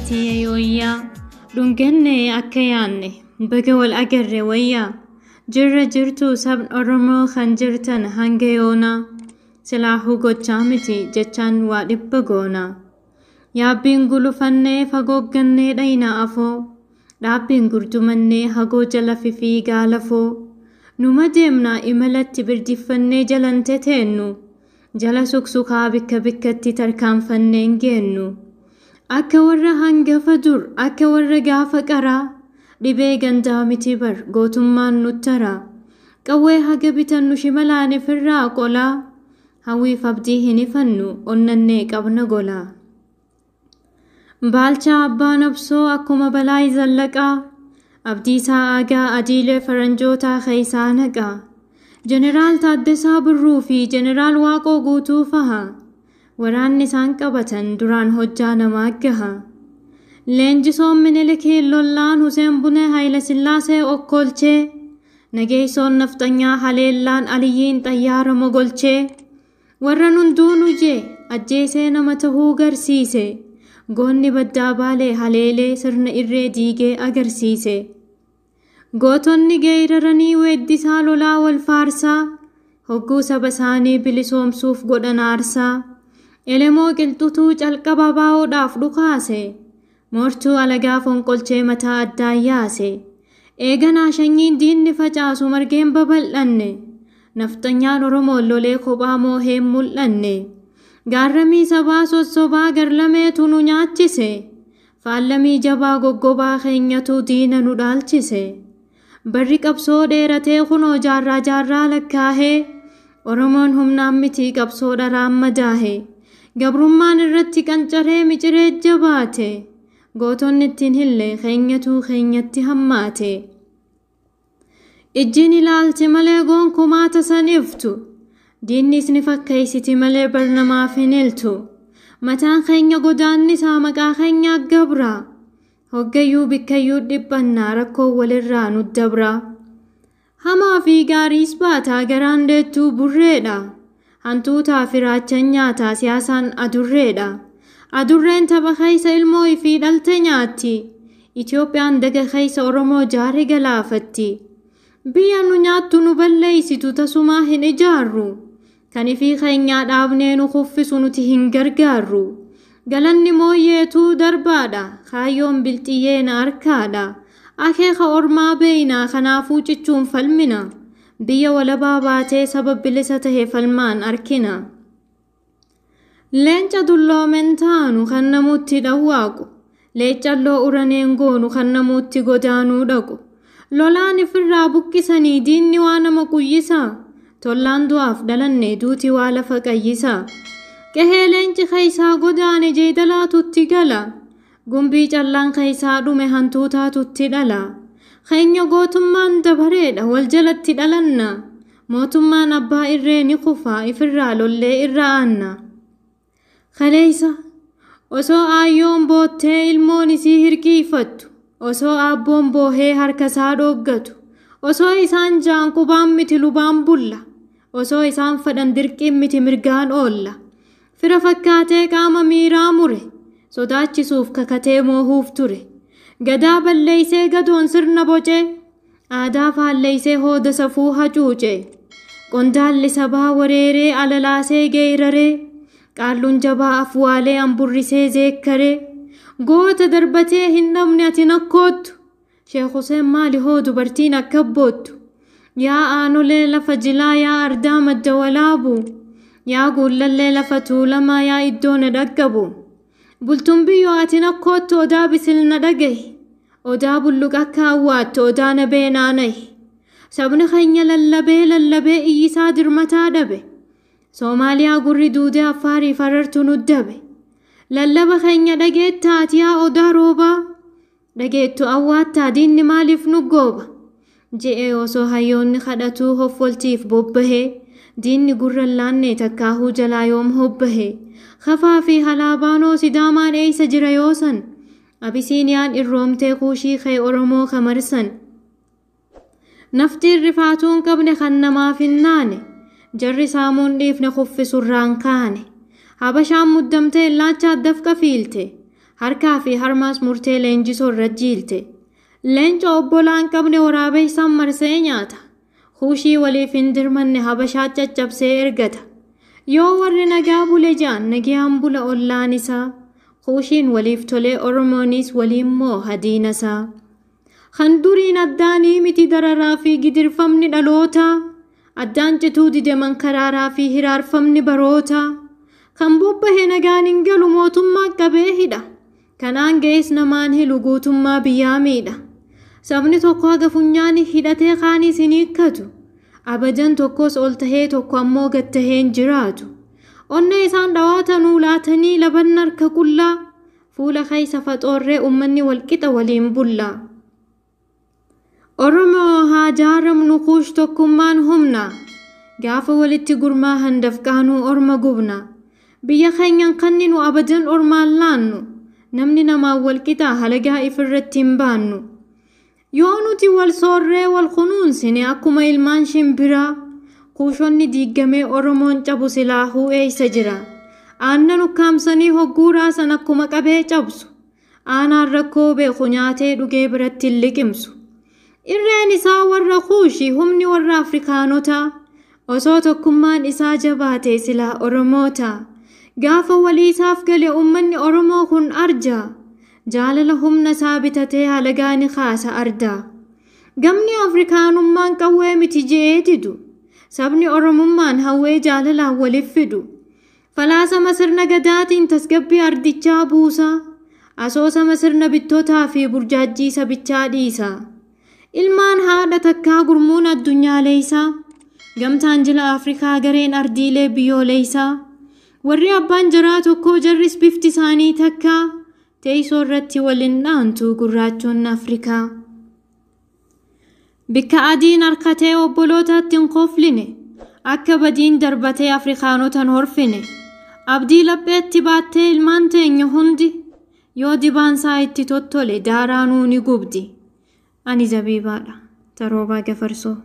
Oromiyaati yooyyaa dhungenne akka yaanne baga wal agarre wayyaa jirra jirtu sabni Oromoo kan jirtan hanga yoonaa silaahu gochaa miti jechaan waa dhibba goonaa yaabbiin gulufannee fagooggannee dhayna afoo dhaabbiin gurdumannee hagoo jala fifii gaalafoo numa deemnaa imalatti birdiffannee jalante teennu jala suksukaa bikka bikkatti tarkaanfanneen geennu akka warra hangafa dur akka warra gaafa qaraa dhibee gandaa miti bar gootummaan nuttaraa qawwee haga bitannu shimalaane firraa qolaa hawwiif abdii hin ifannu onnannee qabna golaa baalchaa abbaan absoo akkuma balaa zallaqaa abdiisaa aagaa adiilee faranjootaa keessaa naqaa jeneraal Taaddasaa Birruu fi jeneraal Waaqoo guutuu faha waraanni isaan qabatan duraan hojjaa namaa gaha leenjisoon Minilik lollaan Huseen Bunee Hayila Sillaasee okkolchee nageessoon nafxanyaa haleellaan Aliyyiin xayyaara mogolchee warra hunduunu jee ajjeesee nama tahuu garsiise goonni baddaa baalee haleelee sirna irree diigee agarsiise gootonni geeraranii weeddisaa lolaa wal faarsaa hogguu saba isaanii bilisoomsuuf godhan aarsaa elemoo qilxutuu calqaba baa'uudhaaf dhukaase moortuu alagaa fonqolchee mataa addaan yaase eeganaa shanyiin diinni facaasu margeen babal'anne nafxanyaan Oromoon lolee kophaa mooheen mul'anne gaarramii sabaa sossobaa garlameetu nu nyaachise faallamii jabaa goggobaa keenyatu diina nu dhaalchise barri qabsoo dheeratee kunoo jaarraa lakkaahee Oromoon humnaan miti qabsoo dharaan madaahe gabrummaan irratti qancaree miciree jabaate gootonni ittiin hille keenyatti hammaate ijjiin ilaalti malee gonkumaa tasan iftu diinnis ni fakkeessiti malee barnamaaf hin iltu mataan keenya godaannisaa maqaa keenya gabraa hoggayyuu bikkayyuu dhiphannaa rakkoo walirraa nu dabraa hamaa fi gaariis baataa garaan deettuu burreedha hantuutaa firaachan nyaataa siyaasaan adurreedha adurreen tapha keessa ilmoo fi dhalte nyaatti Itoophiyaan daga keessa Oromoo jaarri galaafatti biyya nu nyaattu nu balleeysitu tasumaa hin ijaarru kanifii keenyaa dhaabnee nu kuffisu nuti hin gargaarru galanni mooyyeetuu darbaadha kaayyoon bilxiyyeena harkaadha akeeka ormaa beeynaa kanaafuu cichuun falmina biyya walabaa baatee sabab bilisa tahee falmaan arkina leenca dulloomen taanu kan namutti dhawwaaqu leeccalloo uraneen goonu kan namutti godaanuu dhaqu lolaan ifirraa buqqisanii diinni waa nama quyyisaa tollaan du'aaf dhalanne duuti waa lafa qayyisaa qehee leenci keessaa godaane jeedalaatutti gala gumbii callaan keessaa dhume hantuutaatutti dhala keenya gootummaan dabareedha wal jalatti dhalanna mootummaan abbaa irree ni kufaa ifirraa lollee irra aanna kaleeysa osoo aayyoon boottee ilmoon isii hirkiifattu osoo abboon boohee harkasaa dhoggatu osoo isaan jaan qubaan miti lubaan bulla osoo isaan fadhan dirqiin miti mirgaan oolla fira fakkaatee qaama miiraa mure sodaachisuuf kakatee moohuuf ture gadaa balleeysee gadoon sirna bocee aadaa faalleeysee hooda safuu hacuuce qondaalli sabaa wareeree alalaasee geeraree qaalluun jabaa afwaalee amburrisee zeekkaree goota darbatee hin dhabne ati nakkoottu Sheekh Huseen maali hoo dubartiin akka boottu yaa aanolee lafa jilaa yaa ardaa madda walaabu yaa guullallee lafa tuulamaa yaa iddoo na dhaggabu bultuun biyyoo ati nakkoottu odaa bisilna dhagahi odaa bulluq akka awwaattu odaa nabee naanahi sabni keenya lallabee iyyisaa dirmataa dhabe Soomaaliyaa gurri duudee Affaarii farartu nuddabe lallaba keenya dhageettaa ati yaa odaa roobaa dhageettu awwaattaa diinni maaliif nu gooba je'ee osoo hayyoonni kadhatuu hoffoltiif bobbahee diinni gurra laannee takkaahuu jalaa yoom hobbahee khafaa fi halaabaanoo sidaamaan eeysa jira yoosan abisiiniyaan irroomtee kuushii kee Oromoo kamarsan naftiin rifaatuun qabne kan namaaf hin naane jarri saamuun dhiifne kuffisurraan kaane habashaan muddamtee illaacha dafqa fiilte harkaa fi harmaas murtee leenjisoo irra jiilte. Leenca obbolaan qabne waraabessaan marsee nyaata. Huushii waliif hin dirmanne habashaa caccabsee ergata. Yoo warri nagaa bule jaan nagiyaan bula ollaan isaa. Huushiin waliif tolee Oromoonis waliin moo hadiina isaa. Kan duriin addaanii miti dararaa fi gidirfamni dhaloota. Addaan cituu dide mankaraaraa fi hiraarfamni baroota. Kan bobbahee nagaan hin galu mootummaa qabee hidha. Kanaan ga'es namaan hilu guutummaa biyyaa miidha. Sabni tokko haga funyaani hidhatee kaaniis hin hiikkatu. Abadan tokkos ol tahee tokko ammoo gad tahee hin jiraatu. Onna isaan dhawaatanuu laatanii laban harka qullaa. Fuula keessa faxoorree ummanni walqixa waliin bullaa. Oromoo haa jaaramnu kuush tokkummaan humna. Gaafa walitti gurmaa handafqaanuu orma gubna. Biyya keenyan kanninu abadan ormaan laannu. Namni namaa walqixa halagaa ifirratti hin baannu. Yoo nuti wal soorree wal kunuunsine akkuma ilmaan shimbiraa. Kuushonni diigamee Oromoon cabu silaahuu eeysa jira. Aannan ukkaamsanii hogguu raasan akkuma qabee cabsu. Aanaan rakkoo beeku nyaatee dhugee biratti hin liqimsu. Irreen isaa warra kuushii humni warra Afrikaanotaa. Osoo tokkummaan isaa jabaatee silaa Oromoota. Gaafa waliisaaf gale ummanni Oromoo kun arjaa. Jaalala humna isaa bitatee halagaani kaasa ardaa. Gamni Afrikaanummaan qawwee miti je'ee didu. Sabni Oromummaan hawwee jaalalaan waliif fidu. Falaasama sirna gadaatiin tasgabbii ardichaa buusa. Asoosama sirna bittootaa fi burjaajjii sabichaa dhiisa. Ilmaan haadha takkaa gurmuun addunyaaleeysaa. Gamtaan jila Afrikaa gareen ardiilee biyyooleysaa. Warri abbaan jaraa tokko jarris bifti isaanii takkaa. Teessoo irratti waliin dhaantu gurraachoonni Afrikaa. Bikka adiin harkatee obbolootaatti hin kofline. Akka badiin darbatee Afrikaanotan horfine. Abdii lapheetti baattee ilmaan teenya hundi. Yoo dibaansaa itti tottole daaraanuu ni gubdi. Ani Zabiibaadha. Taroobaa Gafarsoo.